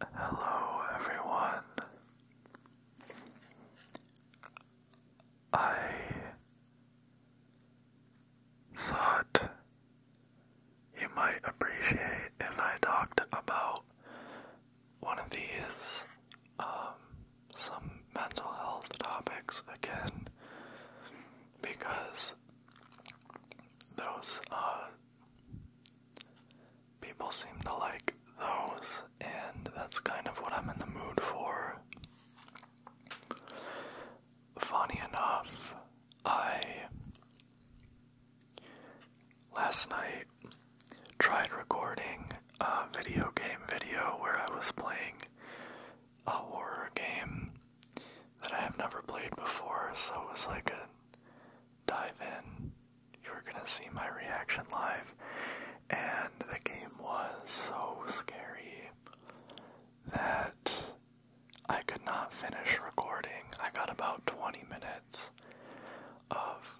Hello everyone. I thought you might appreciate if I talked about one of these, some mental health topics again, because those, people seem to like those, and that's kind of what I'm in the mood for. Funny enough, last night tried recording a video game video where I was playing a horror game that I have never played before, so it was like a dive in. You were gonna see my reaction live, and the game was so scary that I could not finish recording. I got about 20 minutes of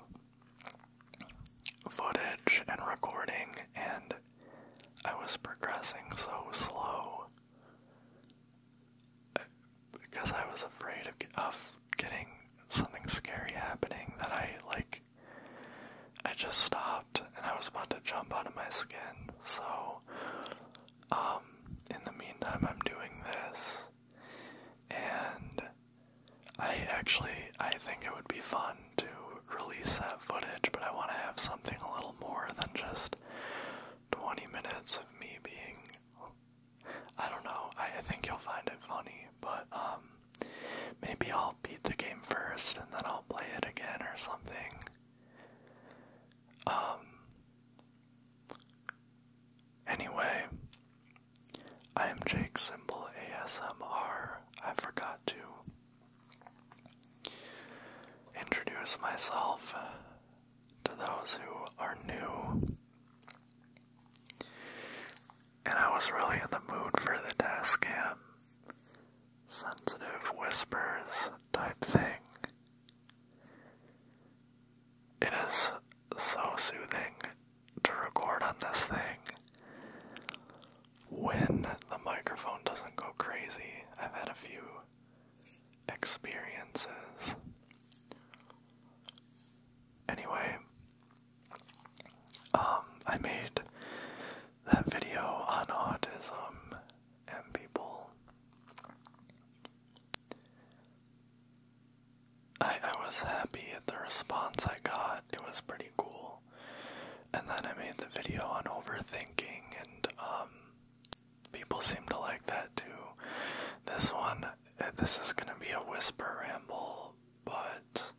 footage and recording, and I was progressing so slow because I was afraid of getting something scary happening that I just stopped, and I was about to jump out of my skin. So in the meantime, I'm doing this, and I think it would be fun to release that footage, but I want to have something a little more than just 20 minutes of me being, I don't know, I think you'll find it funny, but maybe I'll beat the game first and then I'll play it again or something. Anyway, I am Jake Simple ASMR. I forgot to introduce myself to those who are new. And I was really in the mood for the Tascam sensitive whispers type thing. It is so soothing to record on this thing when the microphone doesn't go crazy. I've had a few experiences. Anyway, I made that video on autism, and people, I was happy at the response I got. It was pretty cool. And then I made the video on overthinking, and people seem to like that too. This is gonna be a whisper ramble, but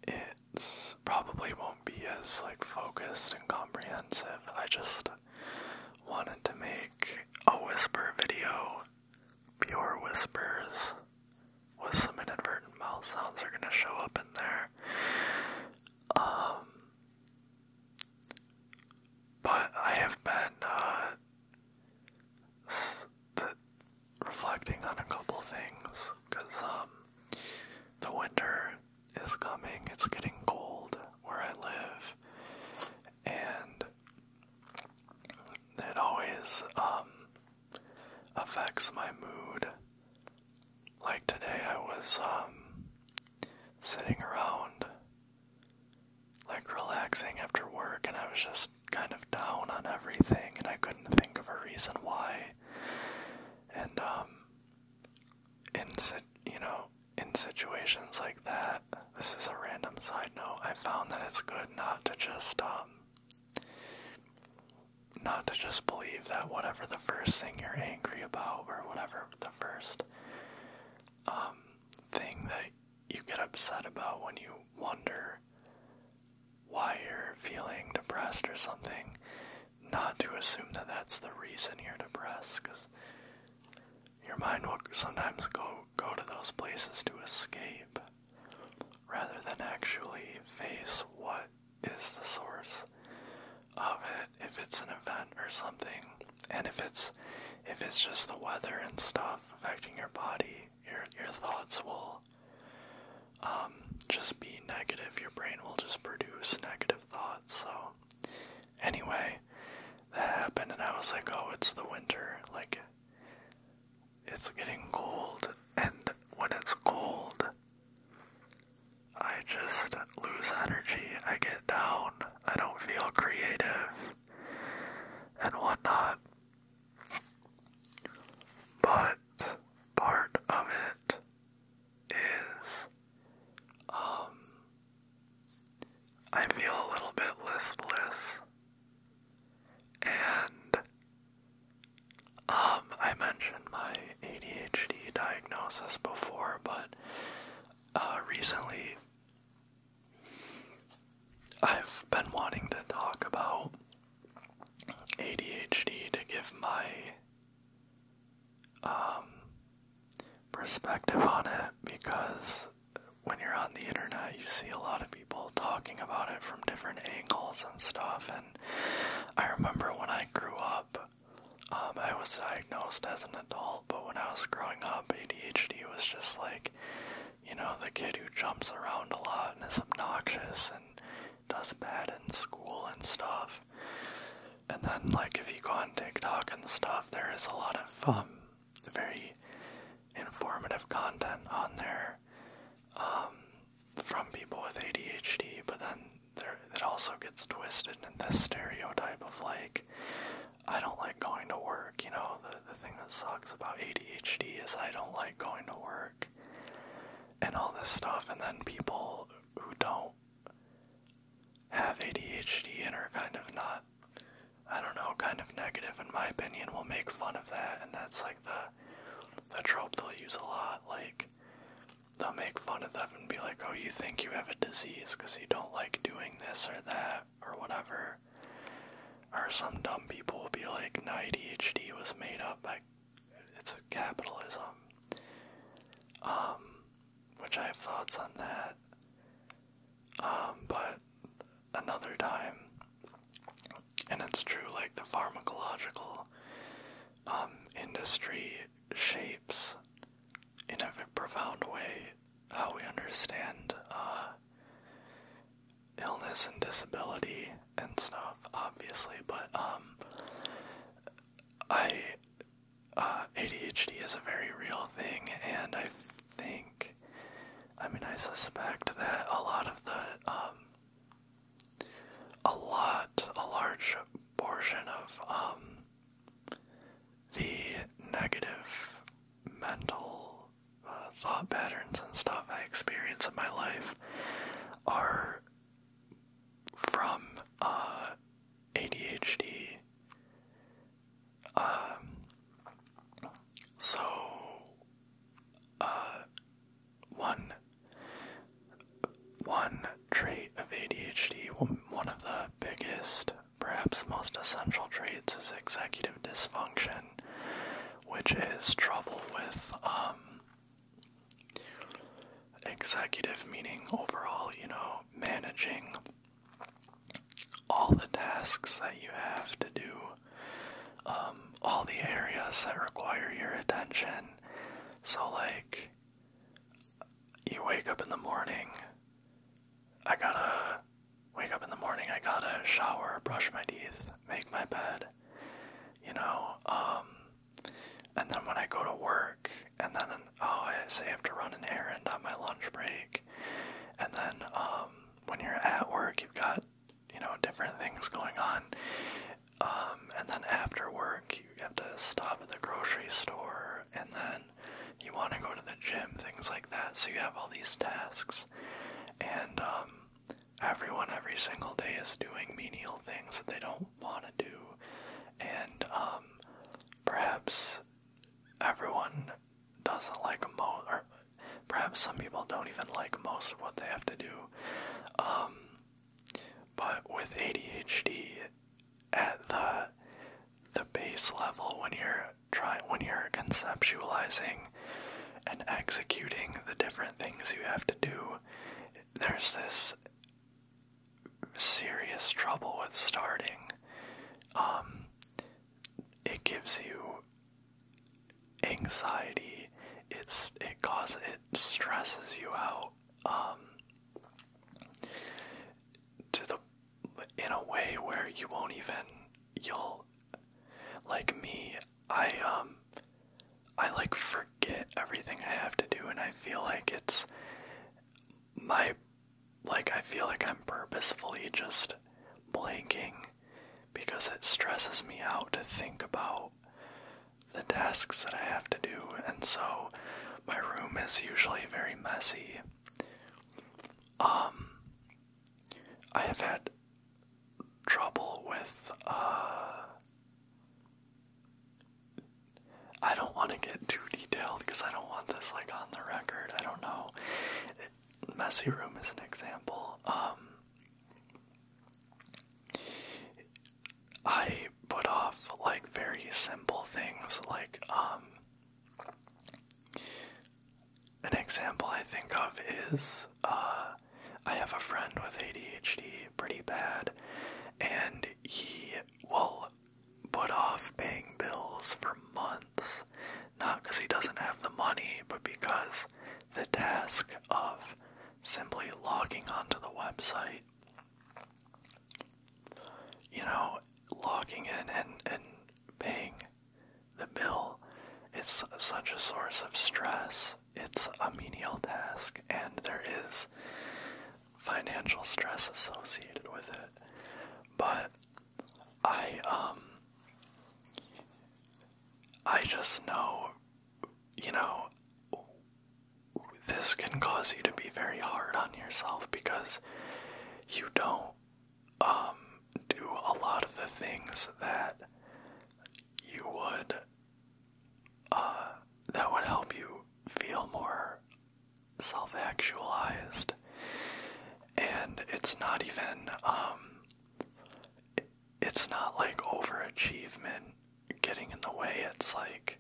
it probably won't be as focused and comprehensive. I just wanted to make a whisper video, pure whispers, with some inadvertent mouth sounds are gonna show up in there. But I have been reflecting on a couple things, because the winter is coming. It's getting cold where I live, and it always affects my mood. Like today, I was sitting around relaxing after work, and I was just kind of down on everything, and I couldn't think of a reason why. And in situations like that, this is a random side note, I found that it's good not to just believe that whatever the first thing you're angry about, or whatever the first thing that you get upset about when you wonder why you're feeling depressed or something, not to assume that that's the reason you're depressed, because your mind will sometimes go to those places to escape, rather than actually face what is the source of it, if it's an event or something. And if it's just the weather and stuff affecting your body, your thoughts will just be negative. Your brain will just produce negative thoughts. So anyway, that happened, and I was like, oh, it's the winter. discussed this before, but recently I've been wanting to talk about ADHD to give my perspective on it, because when you're on the internet you see a lot of people talking about it from different angles and stuff, and I remember when I grew up, I was diagnosed as an adult, but when I was growing up, ADHD was just like, you know, the kid who jumps around a lot and is obnoxious and does bad in school and stuff. And then, like, if you go on TikTok and stuff, there is a lot of very informative content on there from people with ADHD, but then it also gets twisted in this stereotype of, like, I don't like going to work. You know, the thing that sucks about ADHD is I don't like going to work and all this stuff. And then people who don't have ADHD and are kind of not, I don't know, kind of negative in my opinion, will make fun of that. And that's like the trope they'll use a lot. Like, they'll make fun of them and be like, oh, you think you have a disease because you don't like doing this or that or whatever. Or some dumb people will be like, no, ADHD was made up by, it's capitalism. Which I have thoughts on that. But another time, and it's true, like, the pharmacological industry shapes in a profound way how we understand illness and disability and stuff, obviously, but ADHD is a very real thing, and I suspect that a large portion of the negative mental thought patterns and stuff I experience in my life are from ADHD. One trait of ADHD, one of the biggest, perhaps most essential traits, is executive dysfunction, which is trouble with executive, meaning overall, you know, managing all the tasks that you have to do, all the areas that require your attention. So, like, you wake up in the morning, I gotta shower, brush my teeth, make my bed, you know, and then when I go to work, and then, I say I have to run an errand on my lunch break, and then, when you're at work, you've got, you know, different things going on, and then after work, you have to stop at the grocery store, and then you want to go to the gym, things like that. So you have all these tasks, and everyone every single day is doing menial things that they don't want to do, and perhaps everyone doesn't like or perhaps some people don't even like most of what they have to do. But with ADHD, at the base level, when you're conceptualizing and executing the different things you have to do, there's this serious trouble with starting. It gives you anxiety. It stresses you out. In a way where you'll, like me, I like forget everything I have to do, and I feel like I feel like I'm purposefully just blanking because it stresses me out to think about the tasks that I have to do, and so my room is usually very messy. I have had trouble with, I don't want to get too detailed because I don't want this like on the record. I don't know. Messy room is an example. I put off like very simple things like an example I think of is I have a friend with ADHD pretty bad, and he will put off paying bills for months, not because he doesn't have the money, but because the task of simply logging onto the website, you know, logging in and paying the bill, it's such a source of stress. It's a menial task, and there is financial stress associated with it. But I just know, you know, this can cause you to be very hard on yourself because you don't do a lot of the things that you would that would help you feel more self-actualized. And it's not even it's not like overachievement getting in the way. It's like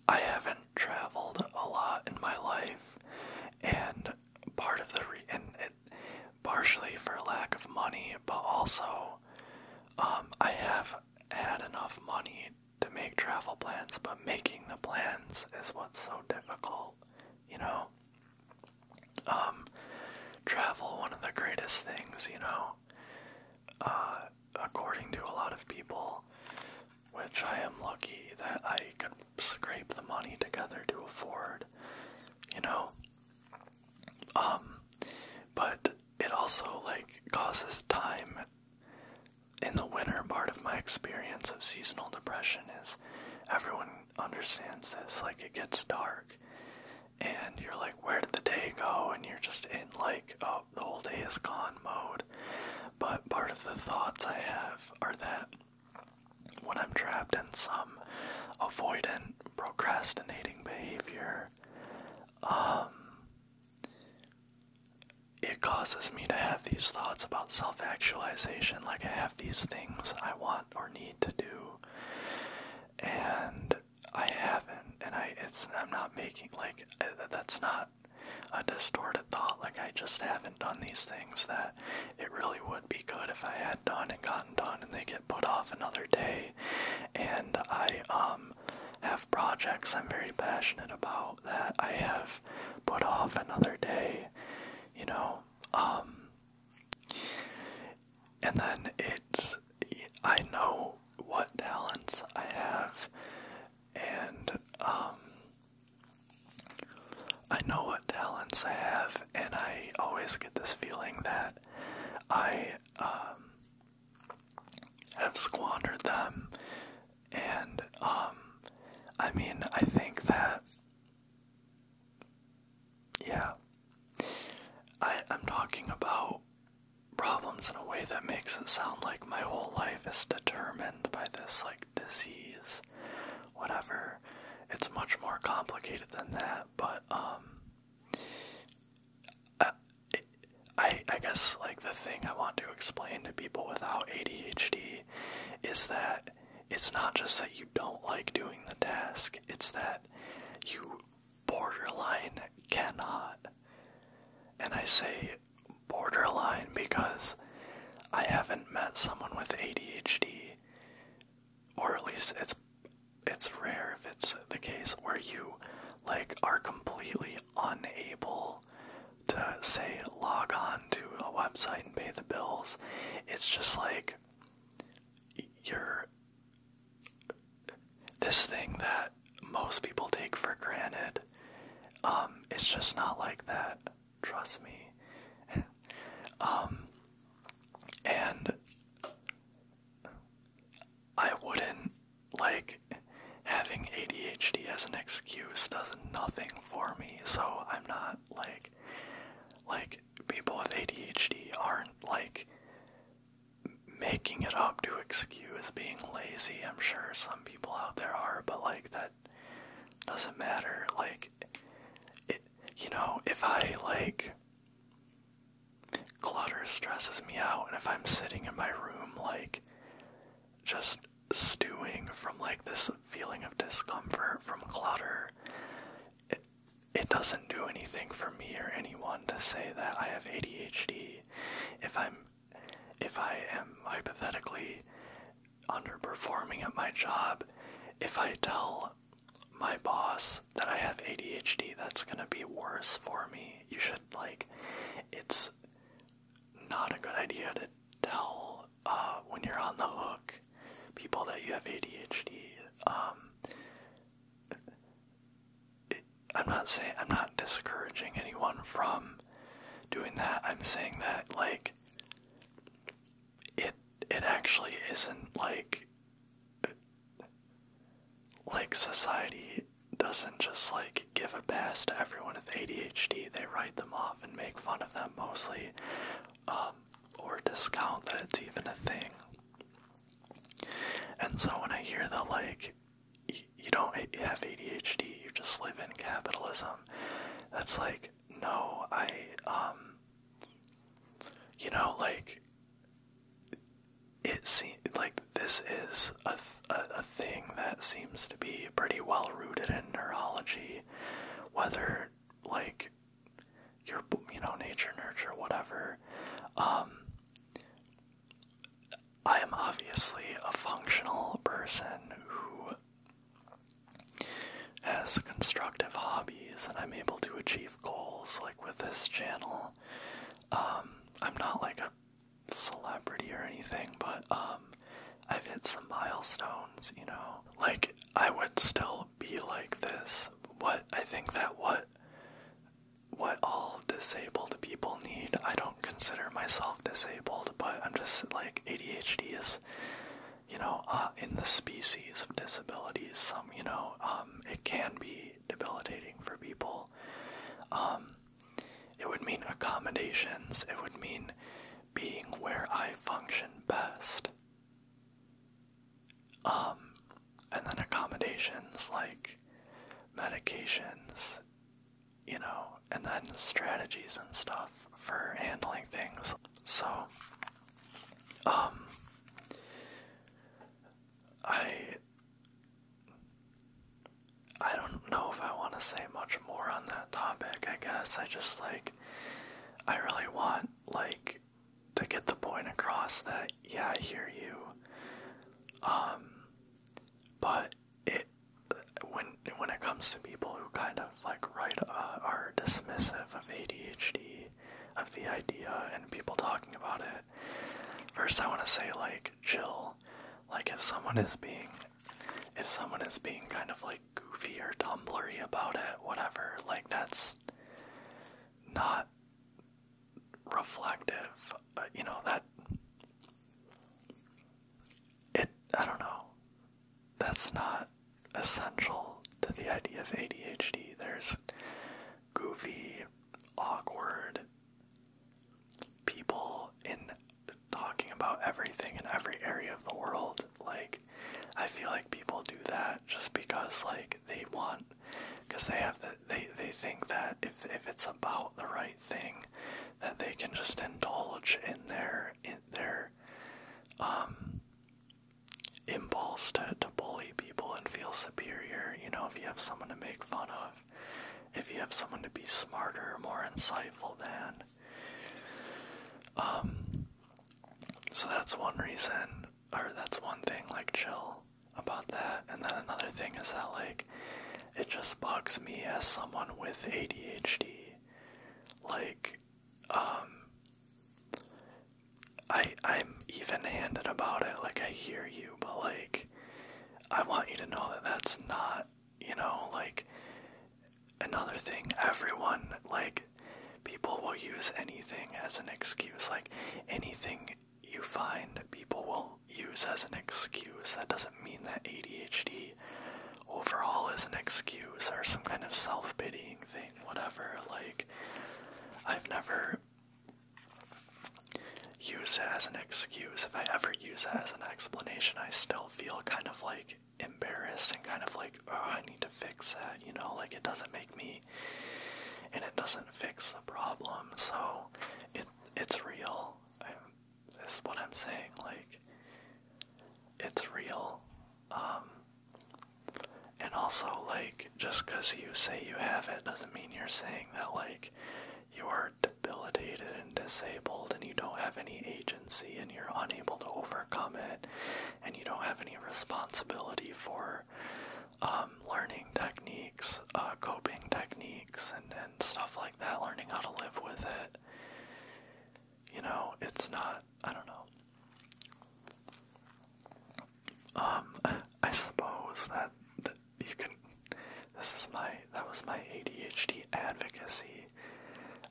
I haven't traveled a lot in my life, and part of partially for lack of money, but also I have had enough money to make travel plans, but making the plans is what's so difficult, you know. Travel, one of the greatest things, you know, according to a lot of people, which I am lucky that I could scrape the money together to afford, you know. But it also, like, causes time. In the winter, part of my experience of seasonal depression is everyone understands this, like, it gets dark, and you're like, where did the day go? And you're just in, like, oh, the whole day is gone mode. But part of the thoughts I have are that when I'm trapped in some avoidant, procrastinating behavior, it causes me to have these thoughts about self-actualization, like I have these things I want or need to do, and I haven't, and I'm not making, like, that's not a distorted thought, like I just haven't done these things that it really would be good if I had done and gotten done, and they get put off another day. And I have projects I'm very passionate about that I have put off another day, you know. And then I know what talents I have, and and I always get this feeling that I have squandered them. And I mean, I think that, yeah, I'm talking about problems in a way that makes it sound like my whole life is determined by this, like, disease, whatever. It's much more complicated than that, but I guess, like, the thing I want to explain to people without ADHD is that it's not just that you don't like doing the task, it's that you borderline cannot. And I say borderline because I haven't met someone with ADHD, or at least it's rare if it's the case, where you, like, are completely unable to, say, log on to a website and pay the bills. It's just like this thing that most people take for granted. It's just not like that. Trust me. And I wouldn't, like, having ADHD as an excuse does nothing for me, so I'm not, like, people with ADHD aren't, like, making it up to excuse being lazy. I'm sure some people out there are, but like that doesn't matter. Like, if I like clutter stresses me out, and if I'm sitting in my room like just stewing from like this feeling of discomfort from clutter, it doesn't do anything for me or anyone to say that I have ADHD. If I am hypothetically underperforming at my job, if I tell my boss that I have ADHD, that's gonna be worse for me. You should, like, it's not a good idea to tell, when you're on the hook, people that you have ADHD. I'm not discouraging anyone from doing that. I'm saying that, like, it actually isn't like society doesn't just like give a pass to everyone with ADHD. They write them off and make fun of them mostly, or discount that it's even a thing. And so when I hear the like, you don't have ADHD, you just live in capitalism, that's like, no, like, it seems like this is a thing that seems to be pretty well rooted in neurology, whether like you're, nature, nurture, whatever. I am obviously a functional person who has constructive hobbies, and I'm able to achieve goals, like with this channel. I'm not like a celebrity or anything, but I've hit some milestones, like I would still be like this. I think that what all disabled people need, I don't consider myself disabled, but I'm just like, ADHD is, in the species of disabilities, some, it can be debilitating for people. It would mean accommodations, it would mean being where I function best. And then accommodations like medications, and then strategies and stuff for handling things. So, I don't know if I want to say much more on that topic. I guess I really want, like, to get the point across that, yeah, I hear you. But when it comes to people who kind of like are dismissive of ADHD, of the idea, and people talking about it, first I want to say, like, chill. Like, if someone is being kind of like goofy or tumblery about it, whatever, like, that's not reflective. But I don't know, that's not essential to the idea of ADHD. There's goofy, awkward people in talking about everything in every area of the world. Like, I feel like people do that just because, like, because they think that if it's about the right thing, that they can just indulge in their impulse to bully people and feel superior. If you have someone to make fun of, if you have someone to be smarter, more insightful than. So that's one reason, or that's one thing, like, chill about that. And then another thing is that, like, it just bugs me as someone with ADHD. Like, I'm even-handed about it. Like, I hear you, but, like, I want you to know that that's not, like, another thing. Everyone, like, people will use anything as an excuse. Like, anything you find, people will use as an excuse. That doesn't mean that ADHD overall is an excuse or some kind of self-pitying thing, whatever. Like, I've never, use it as an excuse, if I ever use it as an explanation, I still feel kind of like embarrassed and kind of like, oh, I need to fix that, you know, like it doesn't make me, and it doesn't fix the problem. So it's real. Is what I'm saying. Like, it's real. And also, like, just because you say you have it doesn't mean you're saying that, like, you are debilitated and disabled and you don't have any agency and you're unable to overcome it and you don't have any responsibility for learning techniques, coping techniques, and stuff like that, learning how to live with it. You know, it's not, I don't know. I suppose that you can, that was my ADHD advocacy.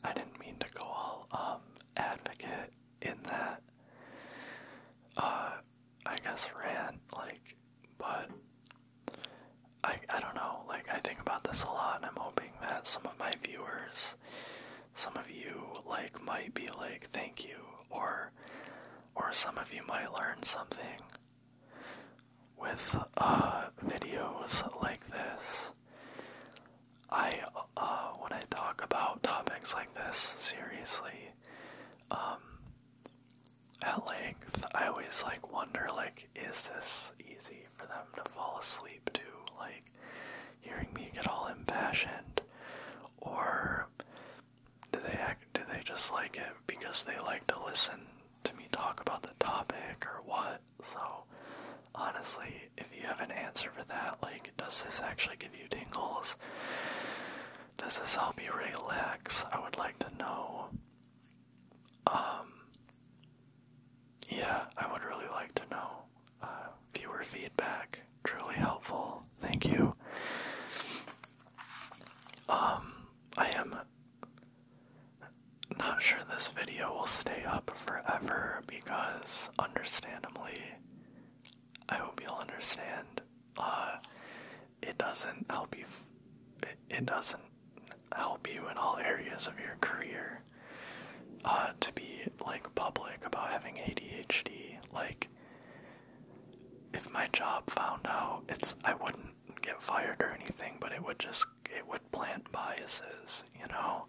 I didn't mean to go all, advocate in that, I guess rant, like, but I don't know, like, I think about this a lot, and I'm hoping that some of my viewers, some of you, like, might be like, thank you, or some of you might learn something with, videos like this. When I talk about topics like this, seriously, at length, I always, like, wonder, like, is this easy for them to fall asleep to, like, hearing me get all impassioned, or do they just like it because they like to listen to me talk about the topic, or what? So, honestly, if you have an answer for that, like, does this actually give you tingles? Does this help you relax? I would like to know. Yeah, I would really like to know. Viewer feedback, truly helpful. Thank you. I am not sure this video will stay up forever because, understandably, I hope you'll understand, it doesn't help you, it doesn't help you in all areas of your career, to be, like, public about having ADHD. Like, if my job found out, I wouldn't get fired or anything, but it would plant biases, you know?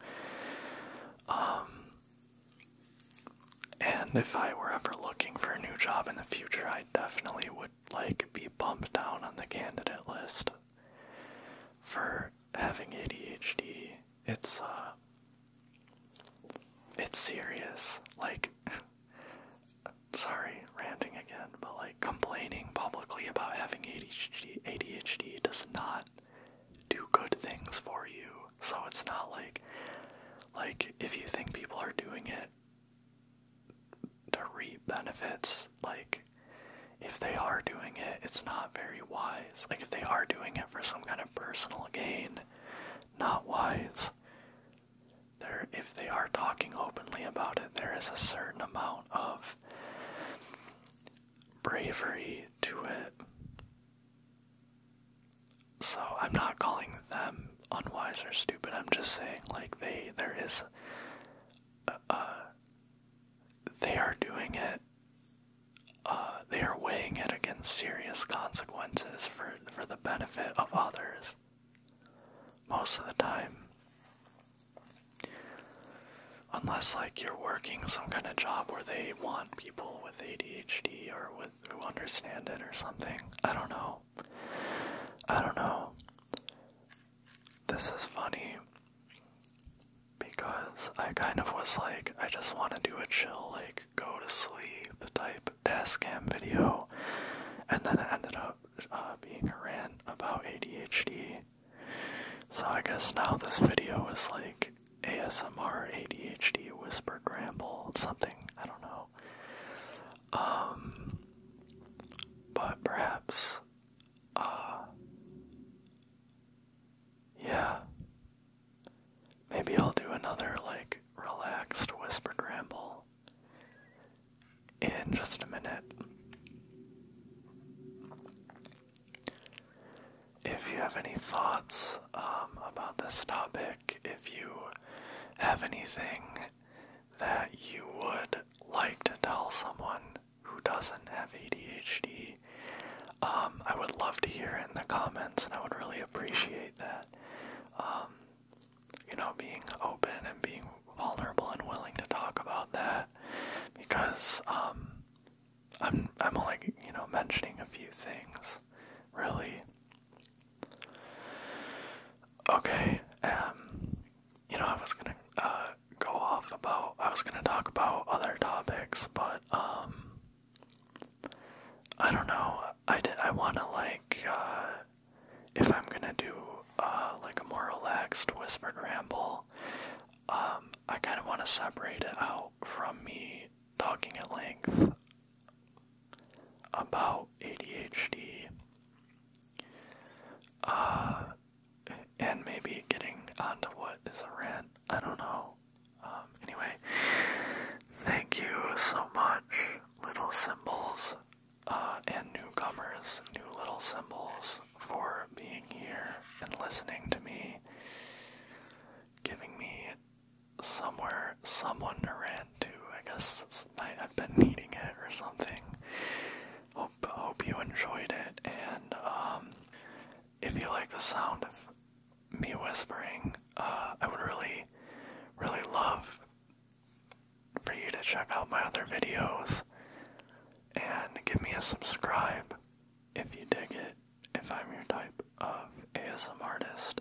And if I were ever looking for a new job in the future, I definitely would, like, be bumped down on the candidate list for having ADHD. It's serious. Like, sorry, ranting again, but, like, complaining publicly about having ADHD does not do good things for you. So it's not like, if you think people are doing it to reap benefits, like, if they are doing it, it's not very wise. Like, if they are doing it for some kind of personal gain, not wise. If they are talking openly about it, there is a certain amount of bravery to it. So I'm not calling them unwise or stupid. I'm just saying, like, they are doing it. They are weighing it against serious consequences for the benefit of others. Most of the time. Unless, like, you're working some kind of job where they want people with ADHD or who understand it or something. I don't know. This is funny because I kind of was like, I just want to do a chill, like, go to sleep type Tascam video, and then it ended up being a rant about ADHD. So I guess now this video is like ASMR ADHD whispered ramble, something, I don't know. But perhaps, yeah, maybe I'll do another, like, relaxed whispered ramble in just a minute. If you have any thoughts about this topic, if you have anything that you would like to tell someone who doesn't have ADHD. I would love to hear it in the comments, and I would really appreciate that. Being open and being vulnerable and willing to talk about that, because I'm only mentioning a few things, really. Okay, I was gonna I was gonna talk about other topics, but I don't know. I wanna if I'm gonna do like a more relaxed whispered ramble, I kind of want to separate it out from me talking at length about ADHD, and maybe getting onto what is a rant. I don't know. Anyway, thank you so much, little symbols, and newcomers, new little symbols, for being here and listening to me, giving me someone to rant to. I guess I've been needing it or something. Hope you enjoyed it, and if you like the sound of me whispering, I would really, really love for you to check out my other videos and give me a subscribe if you dig it, if I'm your type of ASM artist.